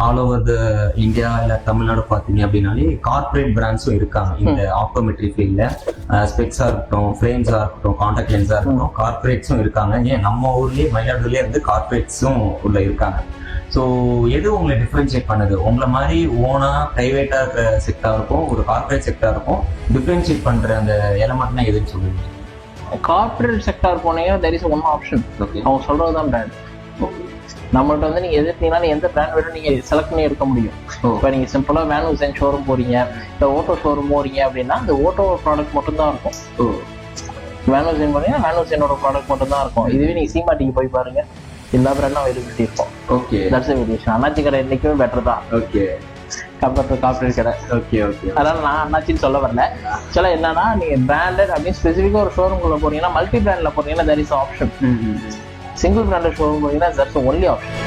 All over the India இல்லை தமிழ்நாடு பார்த்தீங்க அப்படின்னாலே கார்பரேட் பிராண்ட்ஸும் இருக்காங்க இந்த ஆப்டோமெட்ரி ஃபீல்டில். ஸ்பெக்ஸாக இருக்கட்டும், ஃப்ரேம்ஸாக இருக்கட்டும், கான்டாக்ட் லென்ஸாக இருக்கட்டும், கார்பரேட்ஸும் இருக்காங்க. ஏன் நம்ம ஊர்லேயே மயிலாடுதுறையிலே வந்து கார்பரேட்ஸும் உள்ள இருக்காங்க. ஸோ எது உங்களை டிஃப்ரென்ஷியேட் பண்ணுது? உங்களை மாதிரி ஓனா ப்ரைவேட்டாக இருக்கிற செக்டாருக்கும் ஒரு கார்பரேட் செக்டாருக்கும் டிஃப்ரென்ஷியேட் பண்ணுற அந்த எலமெண்ட்னா எதுன்னு சொல்லுவீங்க? கார்பரேட் செக்டார் போனீங்கன்னா தெர் இஸ் ஒன் ஆப்ஷன். அவங்க சொல்றது தான் பிராண்ட். நம்மள்ட்ட வந்து நீங்க எதிர்த்தீங்கன்னா எந்த பிராண்ட் வேணும் நீங்க செலக்ட் பண்ணி எடுக்க முடியும். இப்போ நீங்க சிம்பிளா வேன் ஹுசைன் ஷோரூம் போறீங்க, இல்லை ஓட்டோ ஷோரூம் போறீங்க அப்படின்னா அந்த ஓட்டோ ப்ராடக்ட் மட்டும் தான் இருக்கும். வேன் ஹுசைன் போனீங்கன்னா வேன் ஹுசைனோட ப்ராடக்ட் மட்டும் தான் இருக்கும். இதுவே நீங்க சீமாட்டிக்கு போய் பாருங்க, எல்லா பிராண்டும் அவைலபிலிட்டி இருக்கும். Okay, that's a variation. அண்ணாச்சி கடை என்னைக்குமே பெட்டர் தான். ஓகே, கம்பேர் டு கார்பரேட் கடை. Okay, okay. அதனால நான் அண்ணாச்சின்னு சொல்ல வரல. சில என்னன்னா நீங்க பிராண்டட் அப்படின்னு ஸ்பெசிஃபிக்காக ஒரு ஷோரூம்குள்ள போறீங்கன்னா, மல்டி பிராண்ட்ல போறீங்கன்னா there is option. Single branded showroom போறீங்கன்னா தட்ஸ் ஒன்லி ஆப்ஷன்.